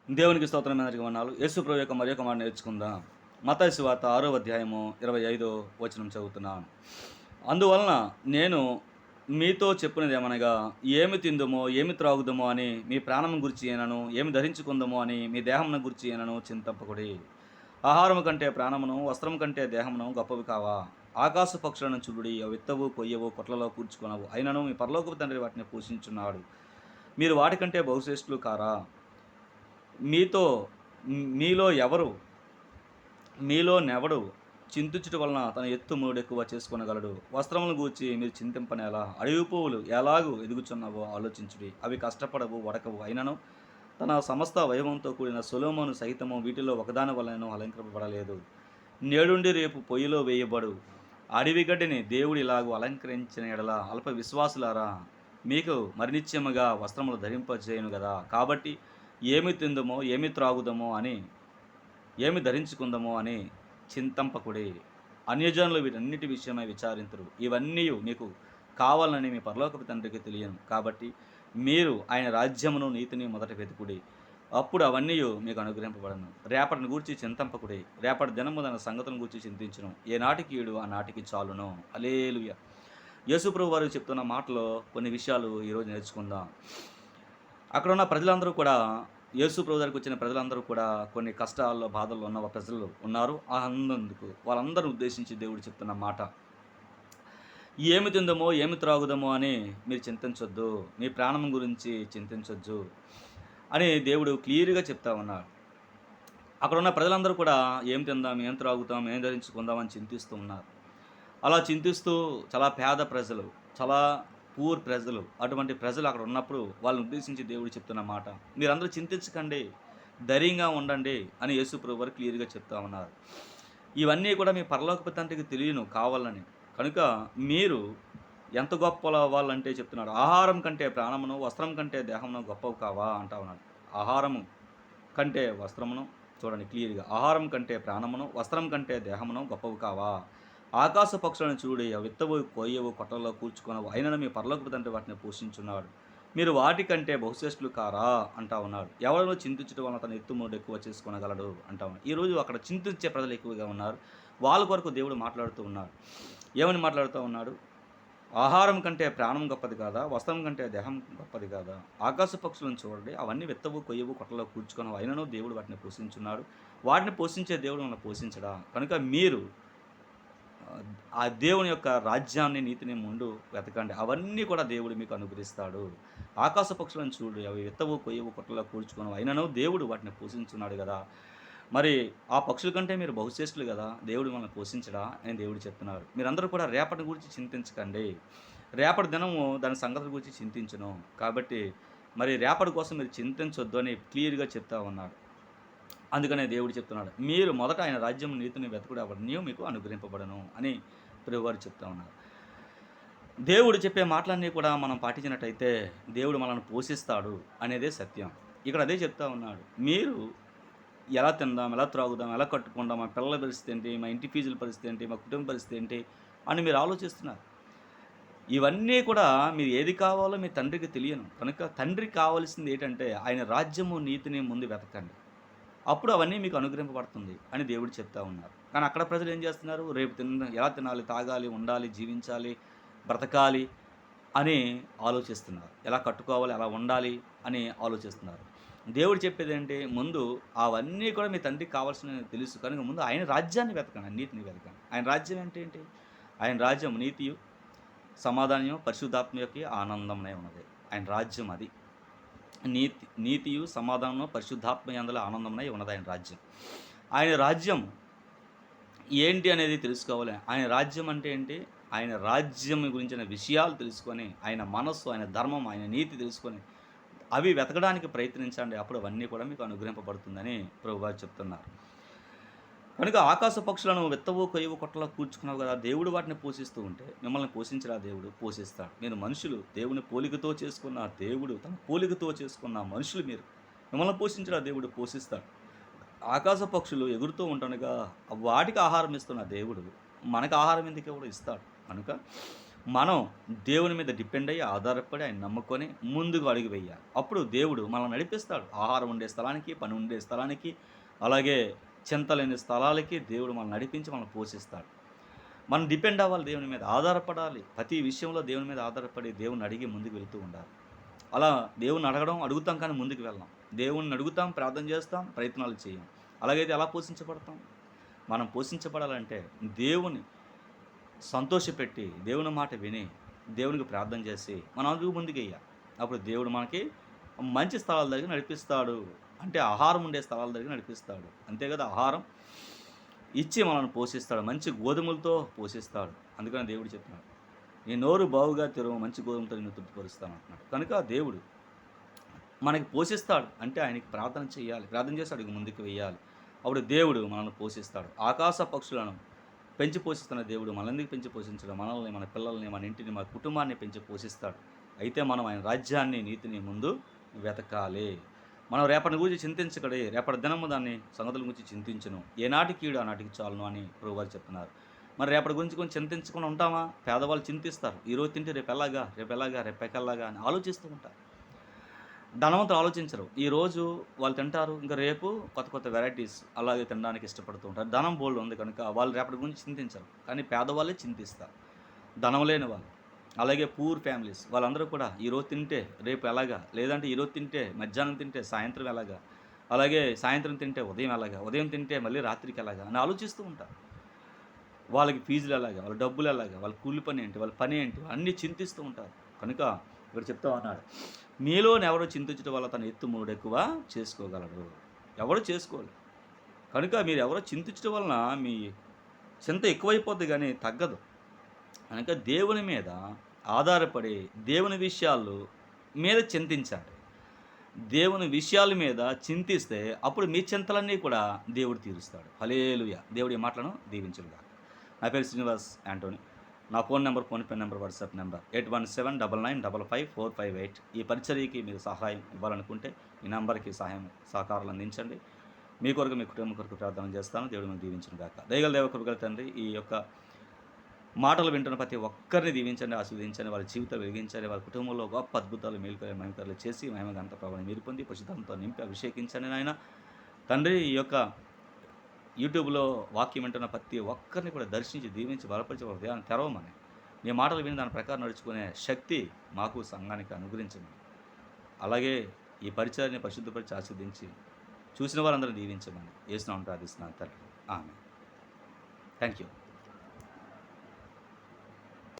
దేవునికి స్తోత్రం అందరికీ వందనాలు. యేసు ప్రభు యొక్క మరి ఒక మాట నేర్చుకుందాం. మత్తయి సువార్త 6వ అధ్యాయము 25వ వచనం చదువుతున్నాను. అందువలన నేను మీతో చెప్పినదేమనగా, ఏమి తిందుమో, ఏమి త్రాగుదుమో అని మీ ప్రాణమును గూర్చి అయినను, ఏమి ధరించుకుందుమో అని మీ దేహమును గూర్చి అయినను చింతపకుడి. ఆహారము కంటే ప్రాణమును, వస్త్రము కంటే దేహమును గొప్పవి కావా? ఆకాశ పక్షులను చూడుడి, అవి విత్తవు, కొయ్యవు, కొట్లలో కూర్చుకొనవు. అయినను మీ పరలోకపు తండ్రి వాటిని పోషించున్నాడు. మీరు వాటికంటే బహుశ్రేష్ఠులు కారా? మీతో మీలో ఎవరు మీలోనెవడు చింతించుట వలన తన ఎత్తు మూడెక్కువ చేసుకొనగలడు? వస్త్రములను గూర్చి మీరు చింతింపనేలా? అడవి పువ్వులు ఎలాగు ఎదుగుచున్నవో ఆలోచించుడి. అవి కష్టపడవు, వడకవు. అయినను తన సమస్త వైభవంతో కూడిన సొలొమోను సహితము వీటిలో ఒకదాని వలనను అలంకరింపబడలేదు. నేడుండి రేపు పొయ్యిలో వేయబడు అడవి గడ్డిని దేవుడు ఇలాగు అలంకరించిన యెడల అల్ప విశ్వాసులారా, మీకు మరి నిశ్చయముగా వస్త్రములు ధరింపజేయును గదా! కాబట్టి ఏమి తిందుమో, ఏమి త్రాగుదమో అని, ఏమి ధరించుకుందామో అని చింతంపకుడి. అన్యజనులు వీటన్నిటి విషయమై విచారింతురు. ఇవన్నీయు మీకు కావాలని మీ పరలోకపు తండ్రికి తెలియను. కాబట్టి మీరు ఆయన రాజ్యమును, నీతిని మొదట వెతుకుడి. అప్పుడు అవన్నీయు మీకు అనుగ్రహింపబడును. రేపటిని గూర్చి చింతంపకుడి. రేపటి దినము దాని సంగతులను గూర్చి చింతించును. ఏనాటికి ఈడు ఆ నాటికి చాలును. హల్లెలూయా! యేసుప్రభు వారు చెప్తున్న మాటలో కొన్ని విషయాలు ఈరోజు నేర్చుకుందాం. అక్కడున్న ప్రజలందరూ కూడా యేసు ప్రభు దగ్గరికి వచ్చిన ప్రజలందరూ కూడా కొన్ని కష్టాల్లో, బాధల్లో ఉన్న ప్రజలు ఉన్నారు. అన్నందుకు వాళ్ళందరిని ఉద్దేశించి దేవుడు చెప్తున్న మాట, ఏమి తిందమో, ఏమి త్రాగుదమో అని మీరు చింతించొద్దు. మీ ప్రాణం గురించి చింతించొద్దు అని దేవుడు క్లియర్‌గా చెప్తా ఉన్నాడు. అక్కడున్న ప్రజలందరూ కూడా ఏం తిందాం, ఏం త్రాగుతాం, ఏం ధరించుకుందాం అని చింతిస్తూ ఉన్నారు. అలా చింతిస్తూ చాలా పేద ప్రజలు, చాలా పూర్ ప్రజలు, అటువంటి ప్రజలు అక్కడ ఉన్నప్పుడు వాళ్ళని ఉద్దేశించి దేవుడు చెప్తున్న మాట, మీరందరూ చింతించకండి, ధైర్యంగా ఉండండి అని యేసు ప్రభు వారు క్లియర్‌గా చెప్తా ఉన్నారు. ఇవన్నీ కూడా మీ పరలోకపు తండ్రికి తెలియను కావాలని. కనుక మీరు ఎంత గొప్పల వాళ్ళంటే చెప్తున్నాడు. ఆహారం కంటే ప్రాణమును, వస్త్రం కంటే దేహమును గొప్పవి కావా అంటా ఉన్నాడు. ఆహారము కంటే వస్త్రమును చూడండి క్లియర్‌గా. ఆహారం కంటే ప్రాణమును, వస్త్రం కంటే దేహమును గొప్పవి కావా? ఆకాశ పక్షులను చూడి, అవి విత్తవు, కోయవు, కొట్టల్లో కూర్చుకొనవు. అయినను మీ పరలోకపు తండ్రి వాటిని పోషించున్నాడు. మీరు వాటికంటే బహుశ్రేష్ఠులు కారా అంటా ఉన్నాడు. ఎవరినో చింతించడం వలన తన ఎత్తు మూడు ఎక్కువ చేసుకొనగలడు అంటా ఉన్నాడు. ఈరోజు అక్కడ చింతించే ప్రజలు ఎక్కువగా ఉన్నారు. వాళ్ళ కొరకు దేవుడు మాట్లాడుతూ ఉన్నాడు. ఏమని మాట్లాడుతూ ఉన్నాడు? ఆహారం కంటే ప్రాణం గొప్పది కాదా? వస్త్రం కంటే దేహం గొప్పది కాదా? ఆకాశ పక్షులను చూడండి, అవన్నీ విత్తవు, కొయ్యవు, కొట్టలో కూర్చుకొనవు. అయినను దేవుడు వాటిని పోషించున్నాడు. వాటిని పోషించే దేవుడు మనల్ని పోషించడా? కనుక మీరు ఆ దేవుని యొక్క రాజ్యాన్ని, నీతిని ముందు వెతకండి. అవన్నీ కూడా దేవుడు మీకు అనుగ్రహిస్తాడు. ఆకాశ పక్షులను చూడు, అవి విత్తవు, కొయ్యవు, కొట్టలో కూర్చుకొనవు. అయినను దేవుడు వాటిని పోషించున్నాడు గదా! మరి ఆ పక్షుల కంటే మీరు బహుశ్రేష్ఠులు గదా! దేవుడు మనల్ని పోషించడా అని దేవుడు చెప్తున్నారు. మీరందరూ కూడా రేపటి గురించి చింతించకండి. రేపటి దినము దాని సంగతుల గురించి చింతించును. కాబట్టి మరి రేపటి కోసం మీరు చింతించొద్దు అని క్లియర్‌గా చెప్తా ఉన్నాడు. అందుకనే దేవుడు చెప్తున్నాడు. మీరు మొదట ఆయన రాజ్యం, నీతిని వెతకుడి, అవన్నీ మీకు అనుగ్రహింపబడును అని ప్రభువారు చెప్తా ఉన్నారు. దేవుడు చెప్పే మాటలన్నీ కూడా మనం పాటించినట్టయితే దేవుడు మనల్ని పోషిస్తాడు అనేదే సత్యం. ఇక్కడ అదే చెప్తా ఉన్నాడు. మీరు ఎలా తిందాం, ఎలా త్రాగుదాం, ఎలా కట్టుకుందాం, మా పిల్లల పరిస్థితి ఏంటి, మా ఇంటి ఫీజుల పరిస్థితి ఏంటి, మా కుటుంబ పరిస్థితి ఏంటి అని మీరు ఆలోచిస్తున్నారు. ఇవన్నీ కూడా మీరు ఏది కావాలో మీ తండ్రికి తెలియను. కనుక తండ్రికి కావాల్సింది ఏంటంటే ఆయన రాజ్యము, నీతిని ముందు వెతకండి. అప్పుడు అవన్నీ మీకు అనుగ్రహింపబడుతుంది అని దేవుడు చెప్తా ఉన్నారు. కానీ అక్కడ ప్రజలు ఏం చేస్తున్నారు? రేపు ఎలా తినాలి, తాగాలి, ఉండాలి, జీవించాలి, బ్రతకాలి అని ఆలోచిస్తున్నారు. ఎలా కట్టుకోవాలి, ఎలా ఉండాలి అని ఆలోచిస్తున్నారు. దేవుడు చెప్పేదేంటి? ముందు అవన్నీ కూడా మీ తండ్రికి కావాల్సినవి తెలుసు కనుక ముందు ఆయన రాజ్యాన్ని వెతకండి, నీతిని వెతకండి. ఆయన రాజ్యం అంటే ఏంటి? ఆయన రాజ్యం నీతియు, సమాధానము, పరిశుద్ధాత్మ యొక్క ఆనందమనే ఉన్నది. ఆయన రాజ్యం అది. నీతియు, సమాధానము, పరిశుద్ధాత్మ యందుల ఆనందమై ఉన్నది ఆయన రాజ్యం. ఆయన రాజ్యం ఏంటి అనేది తెలుసుకోవాలి. ఆయన రాజ్యం అంటే ఏంటి? ఆయన రాజ్యం గురించిన విషయాలు తెలుసుకొని, ఆయన మనస్సు, ఆయన ధర్మం, ఆయన నీతి తెలుసుకొని, అవి వెతకడానికి ప్రయత్నించండి. అప్పుడు అవన్నీ కూడా మీకు అనుగ్రహింపబడుతుందని ప్రభువారు చెప్తున్నారు. కనుక ఆకాశ పక్షులను విత్తవు, కొయ్యవు, కొట్టలో కూర్చుకున్నావు కదా! దేవుడు వాటిని పోషిస్తూ ఉంటే మిమ్మల్ని పోషించడా దేవుడు? పోషిస్తాడు. మీరు మనుషులు, దేవుని పోలికతో చేసుకున్న దేవుడు, తన పోలికతో చేసుకున్న మనుషులు మీరు. మిమ్మల్ని పోషించడా దేవుడు? పోషిస్తాడు. ఆకాశ పక్షులు ఎగురుతూ ఉంటుండగా వాటికి ఆహారం ఇస్తున్న దేవుడు మనకు ఆహారం ఎందుకు కూడా ఇస్తాడు. కనుక మనం దేవుని మీద డిపెండ్ అయ్యి, ఆధారపడి, ఆయన నమ్ముకొని ముందుకు అడుగు వేయాలి. అప్పుడు దేవుడు మనల్ని నడిపిస్తాడు. ఆహారం ఉండే స్థలానికి, పని ఉండే స్థలానికి, అలాగే చింత లేని స్థలాలకి దేవుడు మనల్ని నడిపించి మనల్ని పోషిస్తాడు. మనం డిపెండ్ అవ్వాలి దేవుని మీద, ఆధారపడాలి. ప్రతి విషయంలో దేవుని మీద ఆధారపడి, దేవుడిని అడిగి ముందుకు వెళ్తూ ఉండాలి. అలా దేవుడిని అడుగుతాం కానీ ముందుకు వెళ్ళం. దేవుడిని అడుగుతాం, ప్రార్థన చేస్తాం, ప్రయత్నాలు చేయం. అలాగైతే ఎలా పోషించబడతాం? మనం పోషించబడాలంటే దేవుని సంతోషపెట్టి, దేవుని మాట విని, దేవునికి ప్రార్థన చేసి, మనం అడుగు ముందుకెయ్యాలి. అప్పుడు దేవుడు మనకి మంచి స్థలాల దగ్గర నడిపిస్తాడు. అంటే ఆహారం ఉండే స్థలాల దగ్గర నడిపిస్తాడు. అంతే కదా! ఆహారం ఇచ్చి మనల్ని పోషిస్తాడు. మంచి గోధుమలతో పోషిస్తాడు. అందుకని దేవుడు చెప్తున్నాడు, "నీ నోరు బావుగా తెరువు, మంచి గోధుమతో నిన్ను తృప్తిపరుస్తాను" అంటున్నాడు. కనుక దేవుడు మనకి పోషిస్తాడు. అంటే ఆయనకి ప్రార్థన చేయాలి. ప్రార్థన చేసి అడుగు ముందుకు వెయ్యాలి. అప్పుడు దేవుడు మనల్ని పోషిస్తాడు. ఆకాశ పక్షులను పెంచి పోషిస్తున్న దేవుడు మనల్ని పెంచి పోషించడం, మనల్ని, మన పిల్లల్ని, మన ఇంటిని, మన కుటుంబాన్ని పెంచి పోషిస్తాడు. అయితే మనం ఆయన రాజ్యాన్ని, నీతిని ముందు వెతకాలి. మనం రేపటి గురించి చింతించకడే, రేపటి దినము దాన్ని సంగతుల గురించి చింతించును. ఏనాటి కీడు ఆనాటికి చాలును అని ప్రభువారు చెప్తున్నారు. మరి రేపటి గురించి కొంచెం చింతించకుండా ఉంటామా? పేదవాళ్ళు చింతిస్తారు. ఈరోజు తింటే రేపు ఎలాగా, రేపెకల్లాగా అని ఆలోచిస్తూ ఉంటారు. ధనవంతులు ఆలోచించరు. ఈరోజు వాళ్ళు తింటారు, ఇంకా రేపు కొత్త కొత్త వెరైటీస్ అలాగే తినడానికి ఇష్టపడుతూ ఉంటారు. ధనం బోలెడు ఉంది కనుక వాళ్ళు రేపటి గురించి చింతించరు. కానీ పేదవాళ్ళే చింతిస్తారు. ధనం లేని వాళ్ళు. అలాగే పూర్ ఫ్యామిలీస్ వాళ్ళందరూ కూడా ఈరోజు తింటే రేపు ఎలాగా, లేదంటే ఈరోజు తింటే మధ్యాహ్నం తింటే సాయంత్రం ఎలాగా, అలాగే సాయంత్రం తింటే ఉదయం ఎలాగా, ఉదయం తింటే మళ్ళీ రాత్రికి ఎలాగా అని ఆలోచిస్తూ ఉంటారు. వాళ్ళకి ఫీజులు ఎలాగా, వాళ్ళ డబ్బులు ఎలాగా, వాళ్ళ కూలి పని ఏంటి, వాళ్ళ పని ఏంటి, అన్నీ చింతిస్తూ ఉంటారు. కనుక ఇక్కడ చెప్తా ఉన్నాడు, మీలోని ఎవరో చింతించడం వల్ల తన ఎత్తు మూడెక్కువ చేసుకోగలడు. ఎవరు చేసుకోలేరు. కనుక మీరు ఎవరో చింతించడం వలన మీ చింత ఎక్కువైపోద్ది కానీ తగ్గదు. కనుక దేవుని మీద ఆధారపడి దేవుని విషయాలు మీద చింతించాలి. దేవుని విషయాల మీద చింతిస్తే అప్పుడు మీ చింతలన్నీ కూడా దేవుడు తీరుస్తాడు. హల్లెలూయా! దేవుడి ఈ మాటలను దీవించునుగాక. నా పేరు శ్రీనివాస్ యాంటోనీ. నా ఫోన్‌పే నెంబర్, వాట్సాప్ నెంబర్ 8179955458. ఈ పరిచర్యకి మీరు సహాయం ఇవ్వాలనుకుంటే ఈ నంబర్‌కి సహకారాలు అందించండి. మీ కొరకు, మీ కుటుంబం కొరకు ప్రార్థన చేస్తాను. దేవుడు మిమ్మల్ని దీవించునుగాక. దయగల దేవ, కృపగల తండ్రి, ఈ యొక్క మాటలు వింటున్న ప్రతి ఒక్కరిని దీవించండి, ఆశీర్వదించండి, వాళ్ళ జీవితాలు వెలిగించండి, వాళ్ళ కుటుంబంలో గొప్ప అద్భుతాలు, మేలుకలు, మహిమకరాలు చేసి మహిమ ఘనత ప్రభావాన్ని మీరు పొంది పరిశుద్ధాత్మతో నింపి అభిషేకించండి నాయన. తండ్రి, ఈ యొక్క యూట్యూబ్లో వాక్యం వింటున్న ప్రతి ఒక్కరిని కూడా దర్శించి, దీవించి, బలపరిచి వాళ్ళ హృదయాన్ని తెరవమని, మీ మాటలు విని దాని ప్రకారం నడుచుకునే శక్తి మాకు సంఘానికి అనుగ్రహించమని, అలాగే ఈ పరిచయాన్ని పరిశుద్ధపరిచి ఆస్వాదించి చూసిన వారందరూ దీవించమని యేసునామమున ప్రార్థిస్తున్నాను తండ్రి. ఆమేన్. Thank you.